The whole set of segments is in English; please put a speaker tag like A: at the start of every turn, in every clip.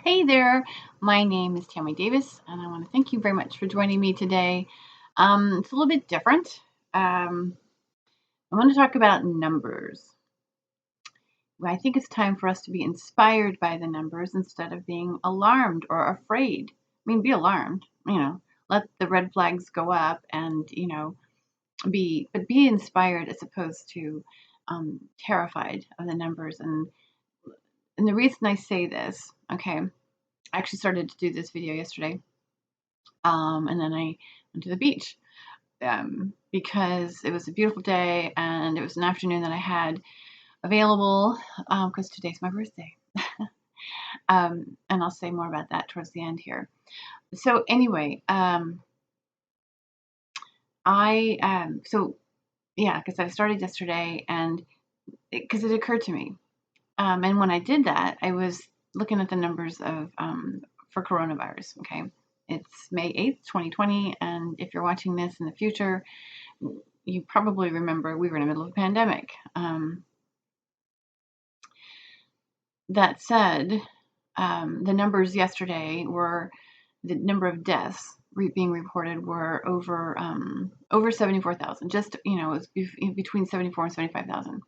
A: Hey there, my name is Tammy Davis, and I want to thank you very much for joining me today. It's a little bit different. Um, I want to talk about numbers. I think it's time for us to be inspired by the numbers instead of being alarmed or afraid. I mean, be alarmed, let the red flags go up and, but be inspired as opposed to terrified of the numbers. And the reason I say this, okay, I actually started to do this video yesterday. And then I went to the beach because it was a beautiful day and it was an afternoon that I had available because today's my birthday. And I'll say more about that towards the end here. So anyway, because I started yesterday and because it occurred to me. And when I did that, I was looking at the numbers of for coronavirus. Okay, it's May 8th, 2020, and if you're watching this in the future, you probably remember we were in the middle of a pandemic. That said, the numbers yesterday were the number of deaths being reported were over 74,000. Just it was between 74 and 75,000.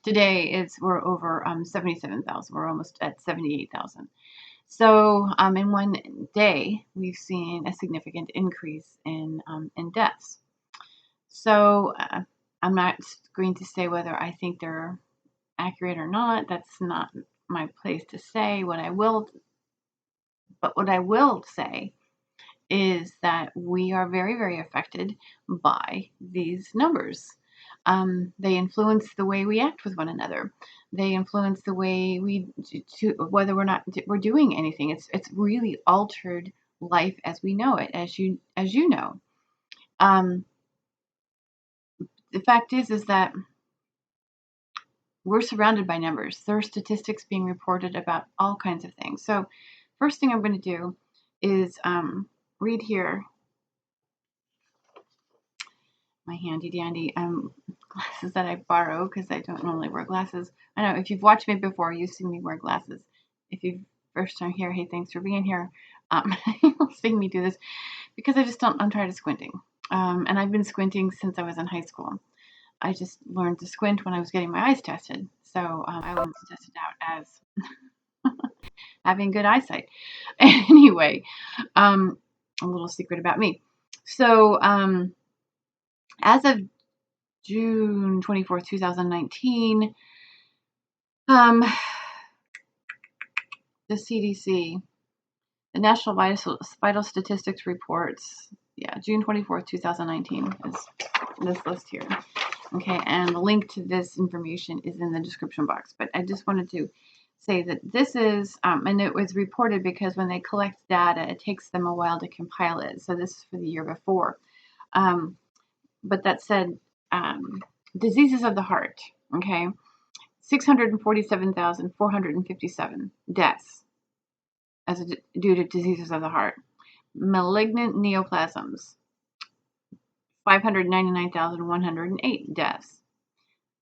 A: Today we're over 77,000. We're almost at 78,000. So in one day, we've seen a significant increase in deaths. So I'm not going to say whether I think they're accurate or not. That's not my place to say. What I will say is that we are very, very affected by these numbers. They influence the way we act with one another. They influence the way whether we're doing anything. It's really altered life as we know it, as you know. The fact is that we're surrounded by numbers. There are statistics being reported about all kinds of things. So, first thing I'm going to do is read here my handy dandy glasses that I borrow because I don't normally wear glasses. I know if you've watched me before, you've seen me wear glasses. If you've first time here, hey, thanks for being here. Seeing me do this because I'm tired of squinting. And I've been squinting since I was in high school. I just learned to squint when I was getting my eyes tested. So I wanted to test it out as having good eyesight. Anyway, a little secret about me. So as of June 24th, 2019, the CDC, the National Vital Statistics reports, June 24th, 2019 is this list here. Okay, and the link to this information is in the description box. But I just wanted to say that this is, and it was reported because when they collect data, it takes them a while to compile it. So this is for the year before. But that said, diseases of the heart, okay, 647,457 deaths due to diseases of the heart. Malignant neoplasms, 599,108 deaths.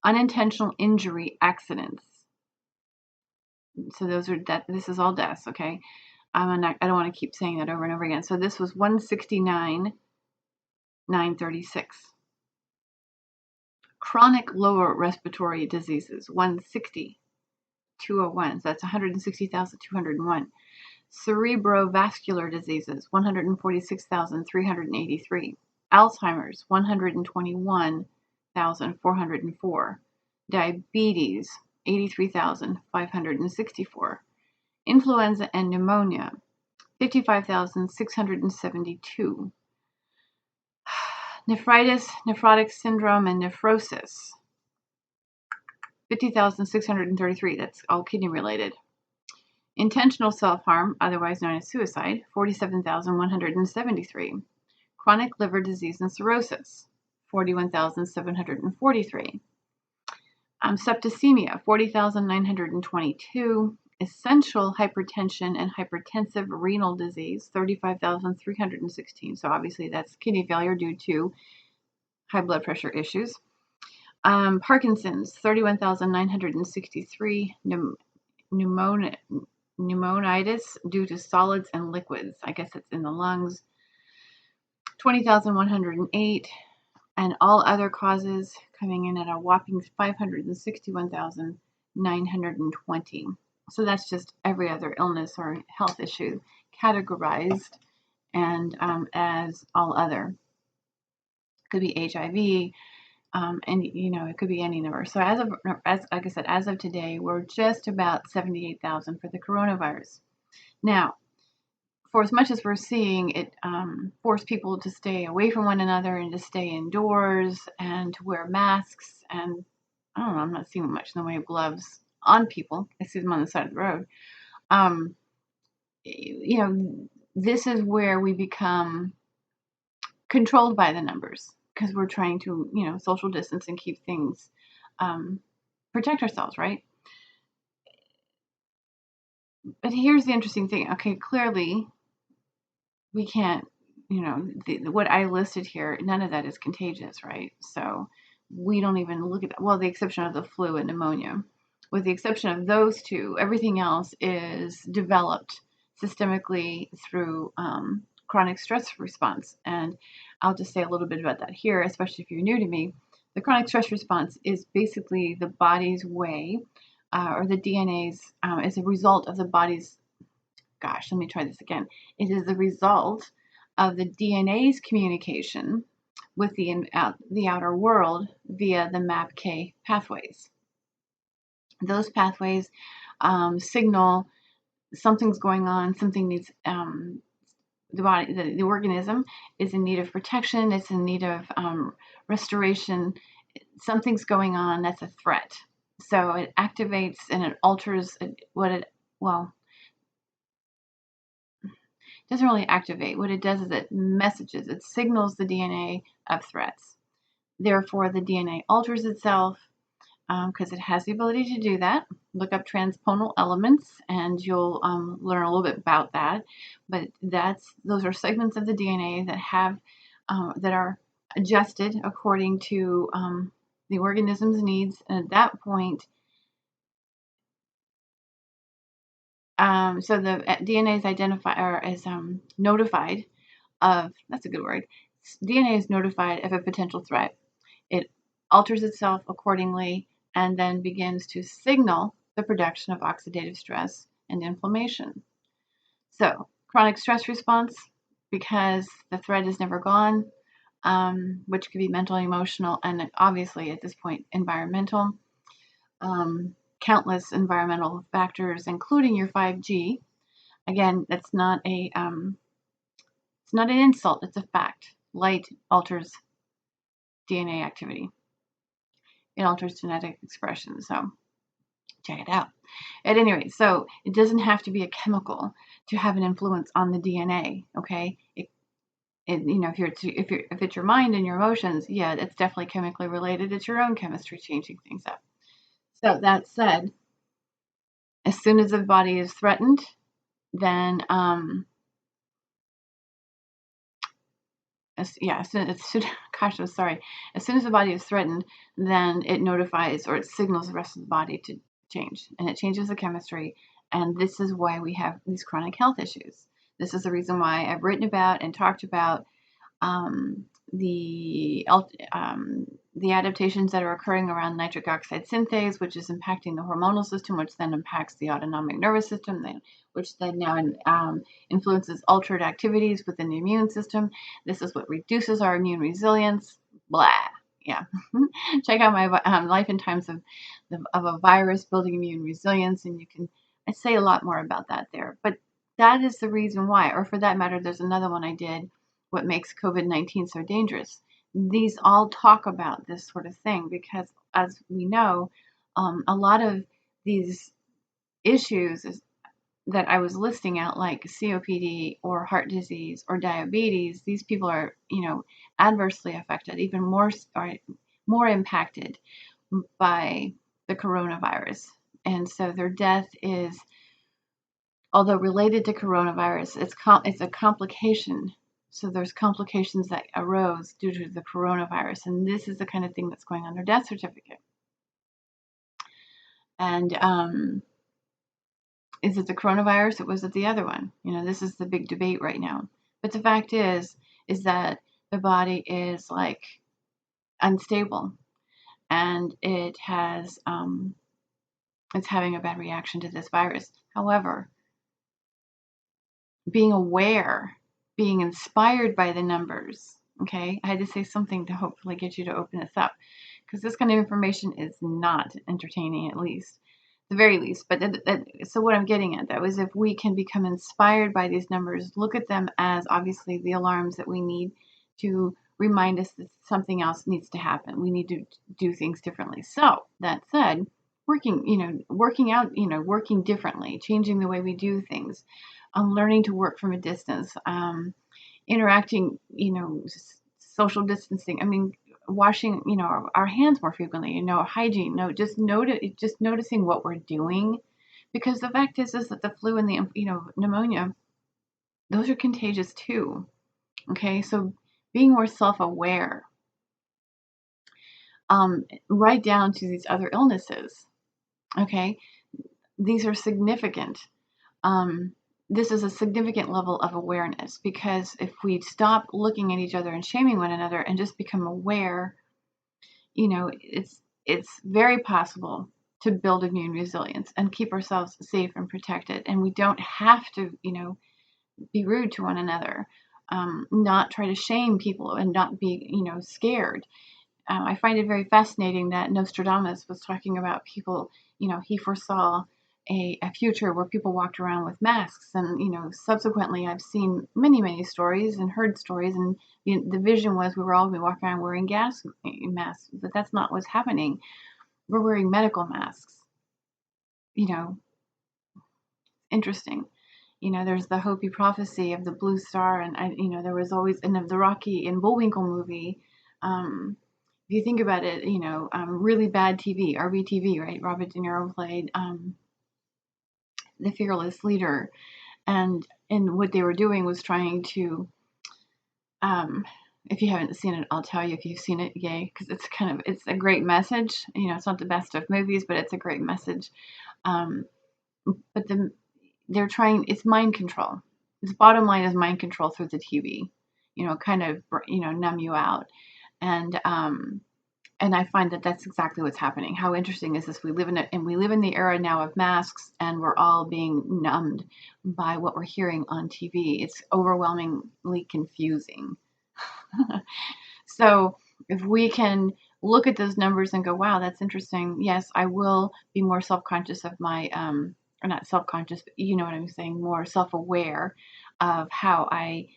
A: Unintentional injury accidents. So this is all deaths, okay? I don't want to keep saying that over and over again. So this was 169,936. Chronic lower respiratory diseases, 160,201. So that's 160,201. Cerebrovascular diseases, 146,383. Alzheimer's, 121,404. Diabetes, 83,564. Influenza and pneumonia, 55,672. Nephritis, nephrotic syndrome, and nephrosis, 50,633. That's all kidney related. Intentional self-harm, otherwise known as suicide, 47,173. Chronic liver disease and cirrhosis, 41,743. Septicemia, 40,922. Essential hypertension and hypertensive renal disease, 35,316. So obviously that's kidney failure due to high blood pressure issues. Parkinson's, 31,963. pneumonitis due to solids and liquids. I guess it's in the lungs. 20,108, and all other causes coming in at a whopping 561,920. So that's just every other illness or health issue categorized and as all other. It could be HIV, and it could be any number. So like I said, as of today, we're just about 78,000 for the coronavirus. Now, for as much as we're seeing it force people to stay away from one another and to stay indoors and to wear masks, and I don't know, I'm not seeing much in the way of gloves on people. I see them on the side of the road. This is where we become controlled by the numbers because we're trying to, social distance and keep things, protect ourselves, right? But here's the interesting thing. Okay, clearly we can't, what I listed here, none of that is contagious, right? So we don't even look at that. Well, the exception of the flu and pneumonia. With the exception of those two, everything else is developed systemically through chronic stress response. And I'll just say a little bit about that here, especially if you're new to me. The chronic stress response is basically the body's way, or the DNA's, is a result of the body's, let me try this again. It is the result of the DNA's communication with the outer world via the MAPK pathways. Those pathways signal something's going on, something needs, the body, the organism is in need of protection, it's in need of restoration, something's going on that's a threat. So it activates and it alters doesn't really activate. What it does is it signals the DNA of threats. Therefore, the DNA alters itself because it has the ability to do that. Look up transponal elements and you'll learn a little bit about that. But those are segments of the DNA that are adjusted according to the organism's needs. And at that point, so the DNA is notified of, that's a good word, DNA is notified of a potential threat. It alters itself accordingly and then begins to signal the production of oxidative stress and inflammation. So chronic stress response, because the threat is never gone, which could be mental, emotional, and obviously at this point environmental. Countless environmental factors, including your 5G. Again, that's not it's not an insult, it's a fact. Light alters DNA activity. It alters genetic expression, so check it out. At any rate, so it doesn't have to be a chemical to have an influence on the DNA, okay? If it's your mind and your emotions, yeah, it's definitely chemically related. It's your own chemistry changing things up. So that said, as soon as the body is threatened, then I'm sorry. As soon as the body is threatened, then it notifies or it signals the rest of the body to change, and it changes the chemistry. And this is why we have these chronic health issues. This is the reason why I've written about and talked about the adaptations that are occurring around nitric oxide synthase, which is impacting the hormonal system, which then impacts the autonomic nervous system, which then now influences altered activities within the immune system. This is what reduces our immune resilience. Blah. Yeah. Check out my Life and Times of a Virus Building Immune Resilience, and I say a lot more about that there. But that is the reason why, or for that matter, there's another one I did, what makes COVID-19 so dangerous. These all talk about this sort of thing because, as we know, a lot of these issues that I was listing out, like COPD or heart disease or diabetes, these people are, adversely affected, even more impacted by the coronavirus. And so their death is, although related to coronavirus, it's a complication. So there's complications that arose due to the coronavirus. And this is the kind of thing that's going on their death certificate. And Is it the coronavirus or was it the other one? This is the big debate right now. But the fact is that the body is like unstable, and it's having a bad reaction to this virus. However, being aware, being inspired by the numbers, okay? I had to say something to hopefully get you to open this up, because this kind of information is not entertaining, at least, the very least. But so what I'm getting at, though, is if we can become inspired by these numbers, look at them as obviously the alarms that we need to remind us that something else needs to happen. We need to do things differently. So that said, working out, working differently, changing the way we do things, learning to work from a distance, interacting, social distancing. I mean, washing, our hands more frequently, hygiene, just noticing what we're doing, because the fact is that the flu and the, pneumonia, those are contagious too. Okay. So being more self-aware, right down to these other illnesses. Okay. These are significant. This is a significant level of awareness, because if we stop looking at each other and shaming one another and just become aware, it's very possible to build immune resilience and keep ourselves safe and protected. And we don't have to, be rude to one another, not try to shame people, and not be, scared. I find it very fascinating that Nostradamus was talking about people, he foresaw a future where people walked around with masks. And, subsequently I've seen many, many stories and heard stories. And the vision was we were all going to walk around wearing gas masks, but that's not what's happening. We're wearing medical masks. Interesting. There's the Hopi prophecy of the blue star. And, there was always, and of the Rocky and Bullwinkle movie, if you think about it, really bad TV, RBTV, right? Robert De Niro played the fearless leader, and what they were doing was trying to, if you haven't seen it, I'll tell you. If you've seen it, yay, because it's a great message. It's not the best of movies, but it's a great message. But they're trying. It's mind control. The bottom line is mind control through the TV. Kind of numb you out, and I find that that's exactly what's happening. How interesting is this? We live in the era now of masks, and we're all being numbed by what we're hearing on TV. It's overwhelmingly confusing. So if we can look at those numbers and go, wow, that's interesting. Yes, I will be more self-conscious of my, or not self-conscious, but you know what I'm saying, more self-aware of how I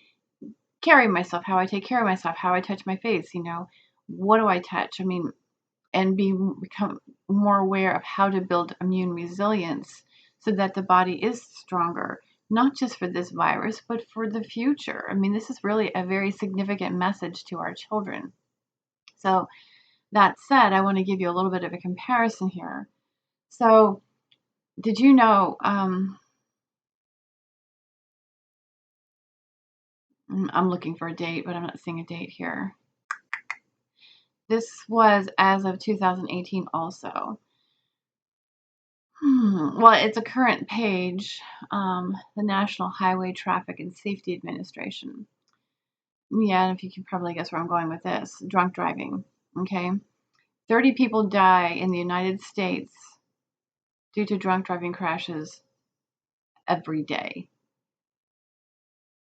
A: carry myself, how I take care of myself, how I touch my face, what do I touch? I mean, and become more aware of how to build immune resilience so that the body is stronger, not just for this virus, but for the future. I mean, this is really a very significant message to our children. So that said, I want to give you a little bit of a comparison here. So did you know, I'm looking for a date, but I'm not seeing a date here. This was as of 2018 also. Well, it's a current page, the National Highway Traffic and Safety Administration. Yeah, and if you can probably guess where I'm going with this, drunk driving. Okay. 30 people die in the United States due to drunk driving crashes every day.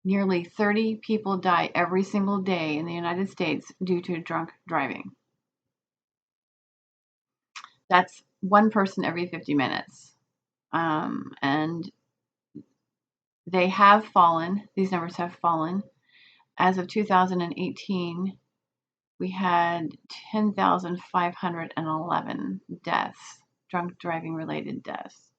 A: Nearly 30 people die every single day in the United States due to drunk driving. That's one person every 50 minutes. And they have fallen. These numbers have fallen. As of 2018, we had 10,511 deaths, drunk driving related deaths.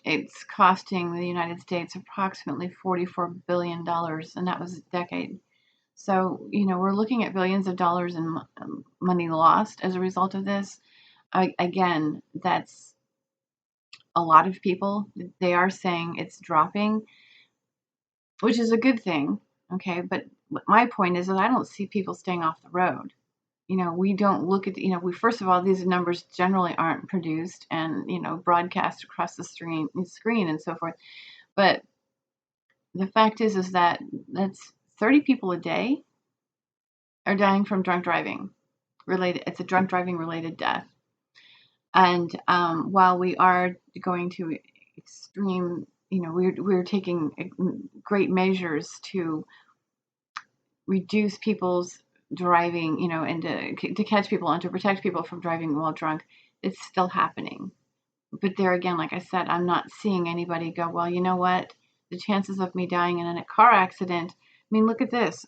A: It's costing the United States approximately $44 billion, and that was a decade. So, we're looking at billions of dollars in money lost as a result of this. Again, that's a lot of people. They are saying it's dropping, which is a good thing. Okay. But my point is that I don't see people staying off the road. We don't look at, we first of all, these numbers generally aren't produced and, broadcast across the screen and so forth. But the fact is that that's 30 people a day are dying from drunk driving related. It's a drunk driving related death. And while we are going to extreme, we're taking great measures to reduce people's driving, and to catch people and to protect people from driving while drunk, it's still happening. But there again, like I said, I'm not seeing anybody go, well, you know what? The chances of me dying in a car accident, I mean, look at this.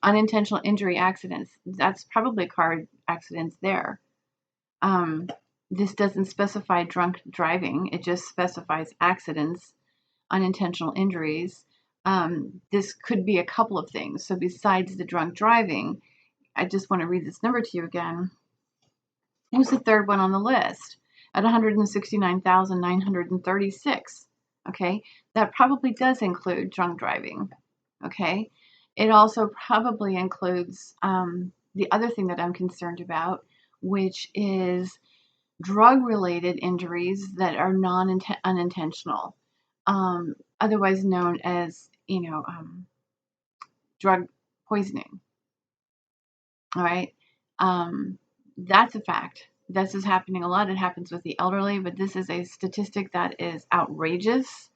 A: Unintentional injury accidents, that's probably car accidents there. This doesn't specify drunk driving. It just specifies accidents, unintentional injuries. This could be a couple of things. So besides the drunk driving, I just want to read this number to you again. Who's the third one on the list at 169,936? Okay, that probably does include drunk driving. Okay, it also probably includes the other thing that I'm concerned about, which is drug-related injuries that are unintentional, otherwise known as, drug poisoning. All right, that's a fact. This is happening a lot. It happens with the elderly, but this is a statistic that is outrageous.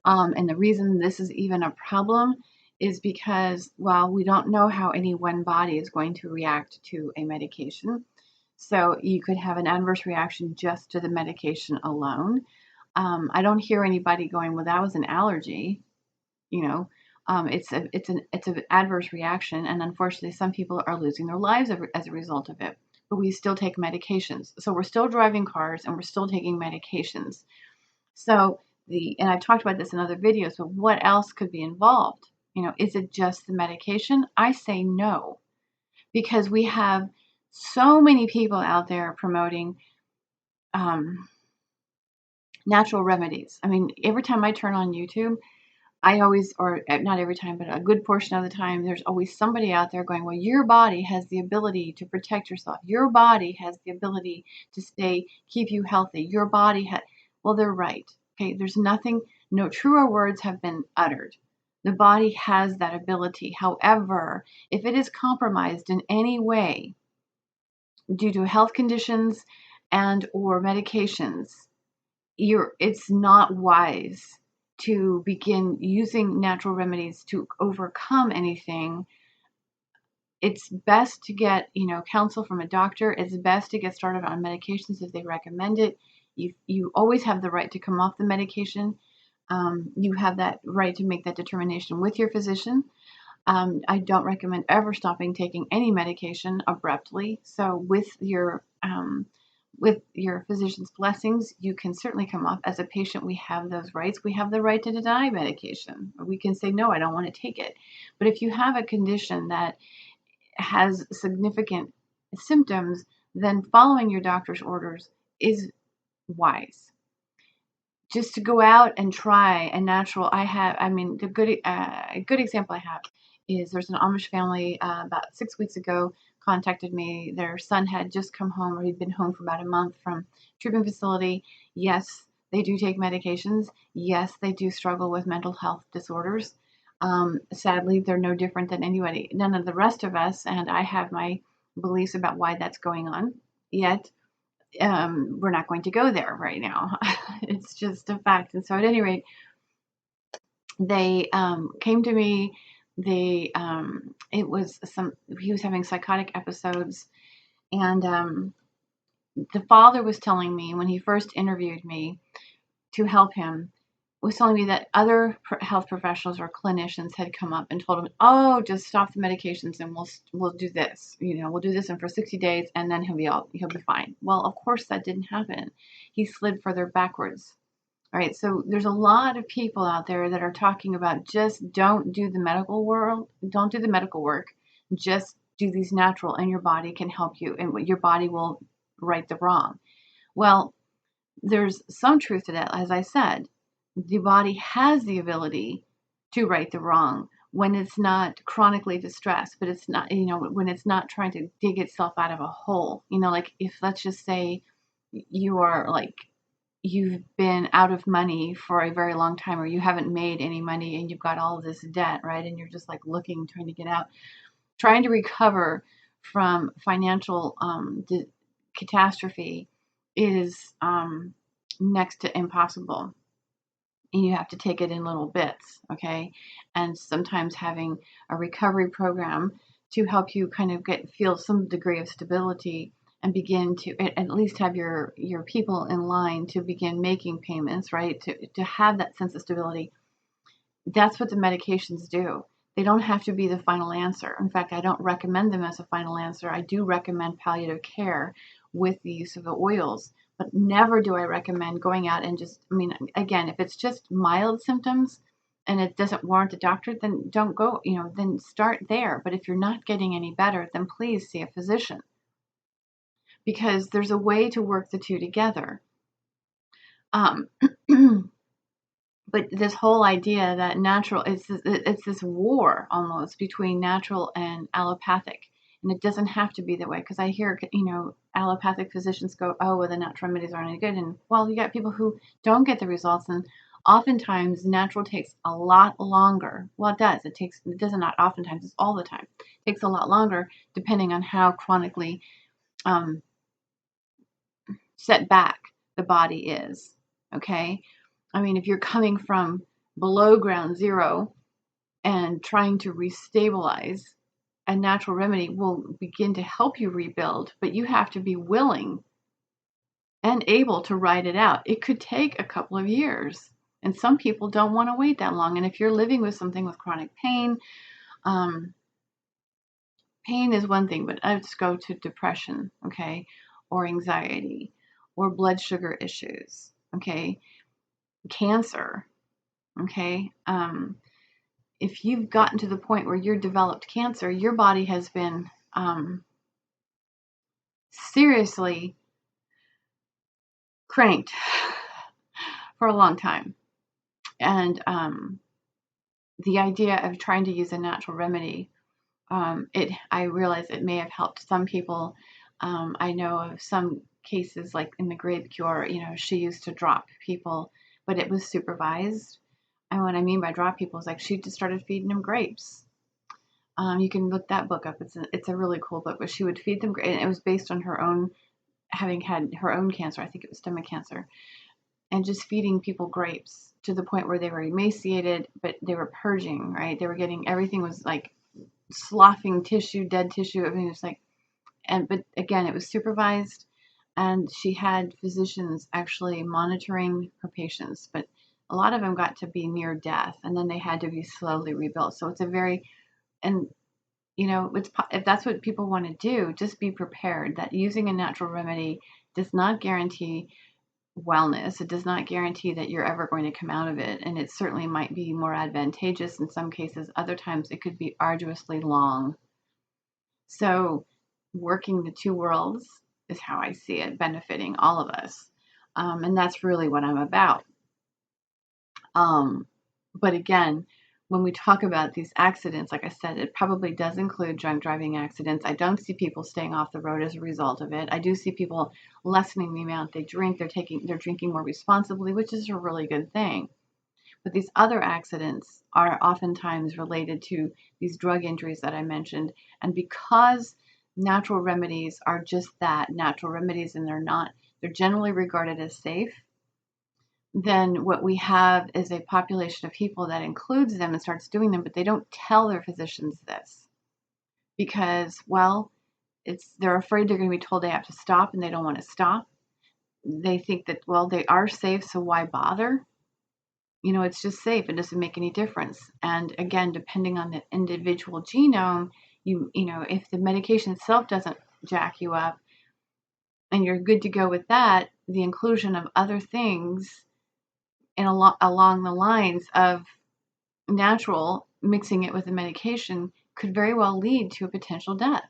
A: And the reason this is even a problem is because, well, we don't know how any one body is going to react to a medication. So you could have an adverse reaction just to the medication alone. I don't hear anybody going, well, that was an allergy. It's an adverse reaction, and unfortunately, some people are losing their lives as a result of it. But we still take medications, so we're still driving cars and we're still taking medications. So and I've talked about this in other videos, but what else could be involved? Is it just the medication? I say no, because we have so many people out there promoting natural remedies. I mean, every time I turn on YouTube, I always, or not every time, but a good portion of the time, there's always somebody out there going, well, your body has the ability to protect yourself. Your body has the ability to keep you healthy. Your body well, they're right. Okay. There's nothing, no truer words have been uttered. The body has that ability. However, if it is compromised in any way due to health conditions and or medications, it's not wise to begin using natural remedies to overcome anything. It's best to get, counsel from a doctor. It's best to get started on medications if they recommend it. You always have the right to come off the medication. You have that right to make that determination with your physician. I don't recommend ever stopping taking any medication abruptly. So with your physician's blessings, you can certainly come off. As a patient, we have those rights. We have the right to deny medication. We can say, no, I don't want to take it. But if you have a condition that has significant symptoms, then following your doctor's orders is wise. Just to go out and try a natural, a good example I have is there's an Amish family about 6 weeks ago contacted me. Their son had just come home, or he'd been home for about a month from treatment facility. Yes, they do take medications. Yes, they do struggle with mental health disorders. Sadly, they're no different than anybody, none of the rest of us, and I have my beliefs about why that's going on. Yet, we're not going to go there right now. It's just a fact. And so, at any rate, they came to me. He was having psychotic episodes, and the father was telling me when he first interviewed me to help him, was telling me that other health professionals or clinicians had come up and told him, "Oh, just stop the medications and we'll do this. We'll do this, and for 60 days, and then he'll be fine." Well, of course that didn't happen. He slid further backwards. All right, so there's a lot of people out there that are talking about just don't do the medical work, just do these natural, and your body can help you, and your body will right the wrong. Well, there's some truth to that. As I said, the body has the ability to right the wrong. when it's not chronically distressed, but it's not, when it's not trying to dig itself out of a hole. Like if, let's just say, you are like, you've been out of money for a very long time, or you haven't made any money and you've got all of this debt, right? And you're just like looking, trying to get out, trying to recover from financial catastrophe is next to impossible. And you have to take it in little bits, okay? And sometimes having a recovery program to help you kind of feel some degree of stability and begin to at least have your people in line to begin making payments, right? To have that sense of stability. That's what the medications do. They don't have to be the final answer. In fact, I don't recommend them as a final answer. I do recommend palliative care with the use of the oils, but never do I recommend going out and just, again, if it's just mild symptoms and it doesn't warrant a doctor, then don't go, then start there. But if you're not getting any better, then please see a physician, because there's a way to work the two together. Um, But this whole idea that natural, it's this war almost between natural and allopathic. And it doesn't have to be that way, because I hear, allopathic physicians go, oh, well, the natural remedies aren't any good. And well, you got people who don't get the results. And oftentimes natural takes a lot longer. Well, it does. It does not oftentimes, it's all the time. It takes a lot longer depending on how chronically um, set back the body is. Okay. If you're coming from below ground zero and trying to restabilize, a natural remedy will begin to help you rebuild, but you have to be willing and able to ride it out. It could take a couple of years, and some people don't want to wait that long. And if you're living with something with chronic pain, pain is one thing, but let's go to depression, okay, or anxiety, or blood sugar issues, okay, cancer, okay. If you've gotten to the point where you're developed cancer, your body has been seriously cranked for a long time. And the idea of trying to use a natural remedy, I realize it may have helped some people. I know of some cases, like in the grape cure, she used to drop people, but it was supervised. And what I mean by drop people is like she just started feeding them grapes. You can look that book up. It's a really cool book, but she would feed them, and it was based on her own having had her own cancer. I think it was stomach cancer, and just feeding people grapes to the point where they were emaciated, but they were purging, right? They were getting, everything was like sloughing tissue, dead tissue. It was like, but again, it was supervised, and she had physicians actually monitoring her patients, but a lot of them got to be near death, and then they had to be slowly rebuilt. So it's a very, and if that's what people want to do, just be prepared that using a natural remedy does not guarantee wellness. It does not guarantee that you're ever going to come out of it. And it certainly might be more advantageous in some cases. Other times it could be arduously long. So working the two worlds is how I see it, benefiting all of us. And that's really what I'm about. But again, when we talk about these accidents, like I said, it probably does include drunk driving accidents. I don't see people staying off the road as a result of it. I do see people lessening the amount they drink. They're drinking more responsibly, which is a really good thing. But these other accidents are oftentimes related to these drug injuries that I mentioned. And because natural remedies are just that, natural remedies, and they're generally regarded as safe, then what we have is a population of people that includes them and starts doing them, but they don't tell their physicians this because, well, they're afraid they're going to be told they have to stop, and they don't want to stop. They think that, well, they are safe, so why bother? It's just safe. It doesn't make any difference. And again, depending on the individual genome, if the medication itself doesn't jack you up and you're good to go with that, the inclusion of other things and along the lines of natural mixing it with a medication could very well lead to a potential death.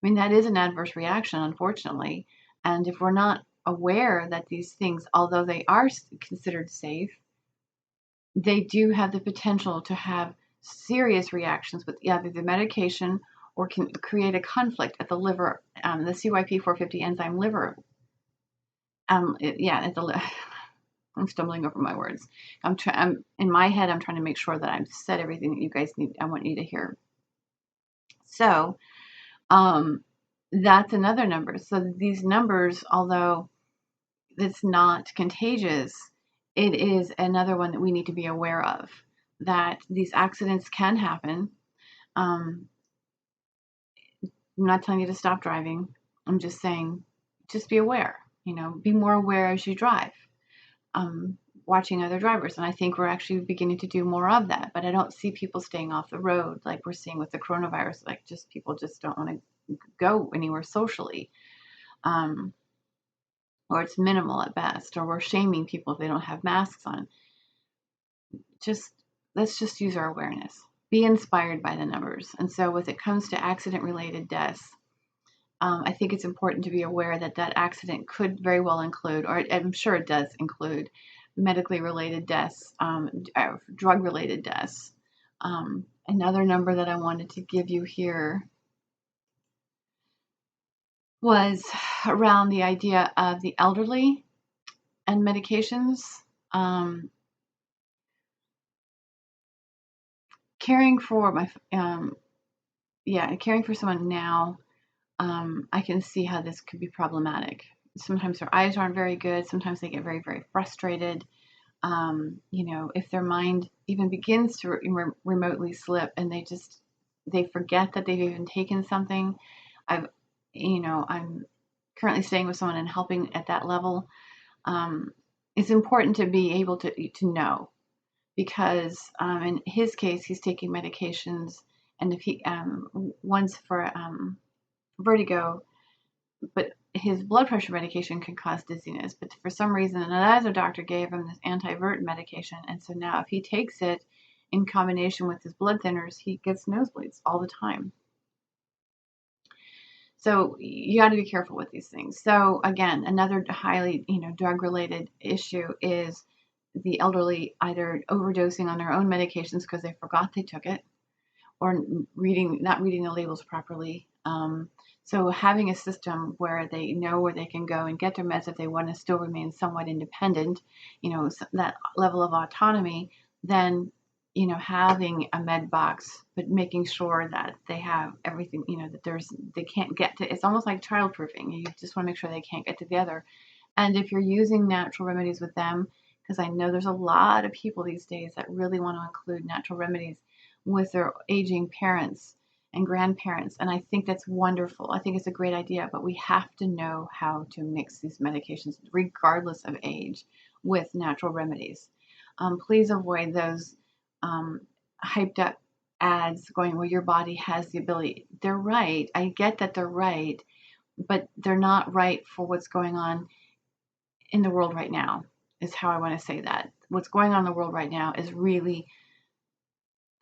A: That is an adverse reaction, unfortunately. And if we're not aware that these things, although they are considered safe, they do have the potential to have serious reactions with either the medication or can create a conflict at the liver, the CYP450 enzyme liver. I'm stumbling over my words. I'm in my head. I'm trying to make sure that I've said everything that you guys need. I want you to hear. So, that's another number. So these numbers, although it's not contagious, it is another one that we need to be aware of. That these accidents can happen. I'm not telling you to stop driving. I'm just saying, just be aware. Be more aware as you drive. Watching other drivers. And I think we're actually beginning to do more of that. But I don't see people staying off the road like we're seeing with the coronavirus. Like people just don't want to go anywhere socially. Or it's minimal at best. Or we're shaming people if they don't have masks on. Let's just use our awareness. Be inspired by the numbers. And so when it comes to accident-related deaths, I think it's important to be aware that accident could very well include, or I'm sure it does include, medically related deaths, drug-related deaths. Another number that I wanted to give you here was around the idea of the elderly and medications. Caring for caring for someone now, I can see how this could be problematic. Sometimes their eyes aren't very good. Sometimes they get very, very frustrated. If their mind even begins to remotely slip and they forget that they've even taken something. I'm currently staying with someone and helping at that level. It's important to be able to know, because in his case, he's taking medications, and if he one's for vertigo, but his blood pressure medication can cause dizziness. But for some reason, another doctor gave him this anti-vert medication, and so now if he takes it in combination with his blood thinners, he gets nosebleeds all the time. So you got to be careful with these things. So again, another highly drug-related issue is the elderly either overdosing on their own medications because they forgot they took it, or not reading the labels properly. So having a system where they know where they can go and get their meds if they want to still remain somewhat independent, that level of autonomy, then, having a med box, but making sure that they have everything, that they can't get to, it's almost like childproofing. You just want to make sure they can't get to the other. And if you're using natural remedies with them, because I know there's a lot of people these days that really want to include natural remedies with their aging parents and grandparents. And I think that's wonderful. I think it's a great idea, but we have to know how to mix these medications, regardless of age, with natural remedies. Please avoid those hyped up ads going, well, your body has the ability. They're right. I get that they're right, but they're not right for what's going on in the world right now, is how I want to say that. What's going on in the world right now is really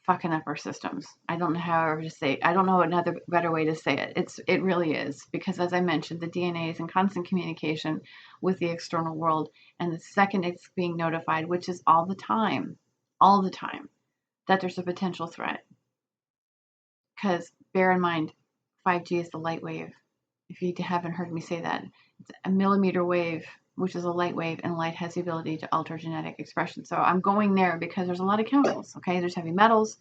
A: fucking up our systems. I don't know how to say it. I don't know another better way to say it. It really is, because as I mentioned, the DNA is in constant communication with the external world, and the second it's being notified, which is all the time, that there's a potential threat. Because bear in mind, 5G is the light wave. If you haven't heard me say that, it's a millimeter wave, which is a light wave, and light has the ability to alter genetic expression. So I'm going there because there's a lot of chemicals, okay? There's heavy metals.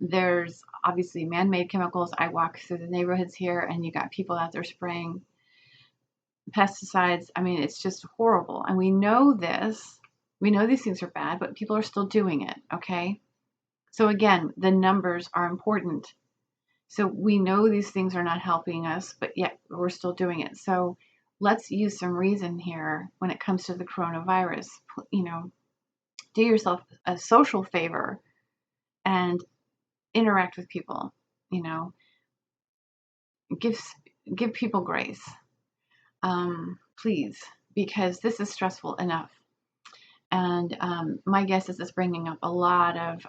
A: There's obviously man-made chemicals. I walk through the neighborhoods here, and you got people out there spraying pesticides. I mean, it's just horrible. And we know this. We know these things are bad, but people are still doing it, okay? So again, the numbers are important. So we know these things are not helping us, but yet we're still doing it. So let's use some reason here when it comes to the coronavirus. Do yourself a social favor and interact with people. Give people grace, please, because this is stressful enough. And my guess is it's bringing up a lot of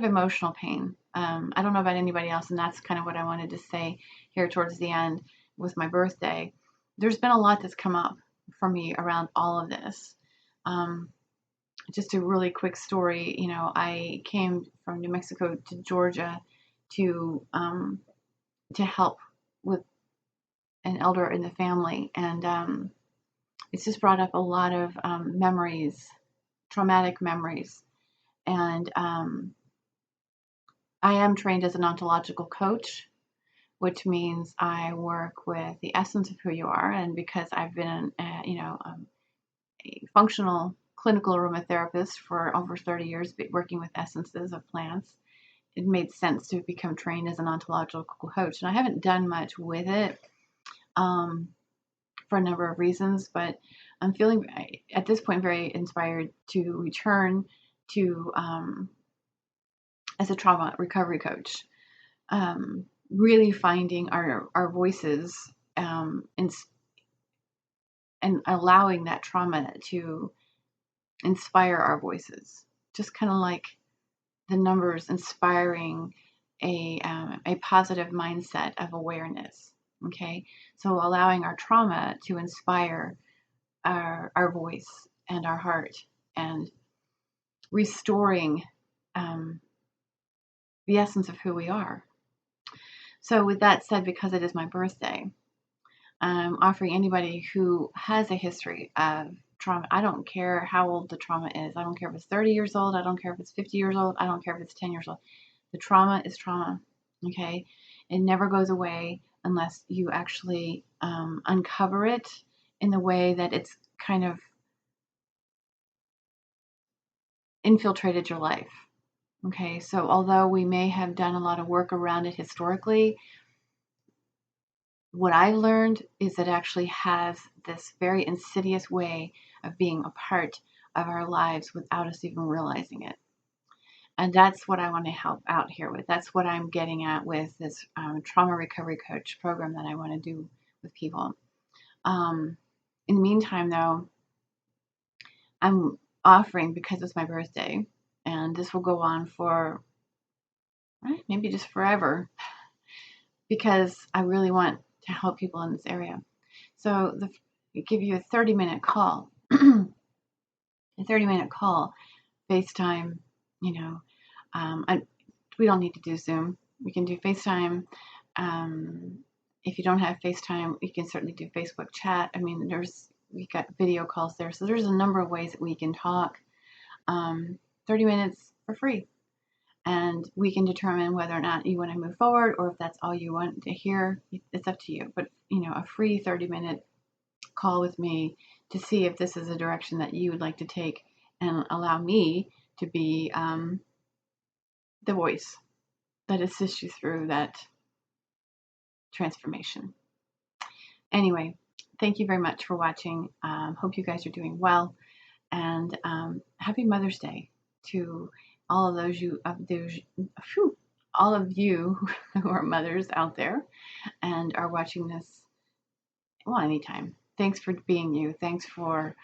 A: emotional pain. I don't know about anybody else, and that's kind of what I wanted to say here towards the end with my birthday. There's been a lot that's come up for me around all of this. just a really quick story. I came from New Mexico to Georgia to help with an elder in the family, and it's just brought up a lot of memories, traumatic memories. And I am trained as an ontological coach, which means I work with the essence of who you are. And because I've been, a functional clinical aromatherapist for over 30 years, working with essences of plants, it made sense to become trained as an ontological coach. And I haven't done much with it for a number of reasons, but I'm feeling at this point very inspired to return to as a trauma recovery coach, really finding our voices, and allowing that trauma to inspire our voices, just kind of like the numbers inspiring a positive mindset of awareness. Okay, so allowing our trauma to inspire our voice and our heart, and restoring the essence of who we are. So with that said, because it is my birthday, I'm offering anybody who has a history of trauma. I don't care how old the trauma is. I don't care if it's 30 years old. I don't care if it's 50 years old. I don't care if it's 10 years old. The trauma is trauma. Okay, it never goes away unless you actually uncover it in the way that it's kind of infiltrated your life. Okay, so although we may have done a lot of work around it historically, what I learned is it actually has this very insidious way of being a part of our lives without us even realizing it. And that's what I want to help out here with. That's what I'm getting at with this trauma recovery coach program that I want to do with people. In the meantime, though, I'm offering, because it's my birthday, and this will go on for maybe just forever, because I really want to help people in this area. So give you a 30-minute call, a 30-minute call, FaceTime. We don't need to do Zoom. We can do FaceTime. If you don't have FaceTime, we can certainly do Facebook chat. I mean, we got video calls there. So there's a number of ways that we can talk. 30 minutes for free. And we can determine whether or not you want to move forward, or if that's all you want to hear. It's up to you. But, a free 30-minute call with me to see if this is a direction that you would like to take, and allow me to be the voice that assists you through that transformation. Anyway, thank you very much for watching. Hope you guys are doing well, and happy Mother's Day to all of all of you who are mothers out there and are watching this. Well, anytime. Thanks for being you. Thanks for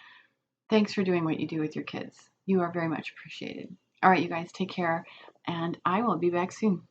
A: doing what you do with your kids. You are very much appreciated. All right, you guys, take care, and I will be back soon.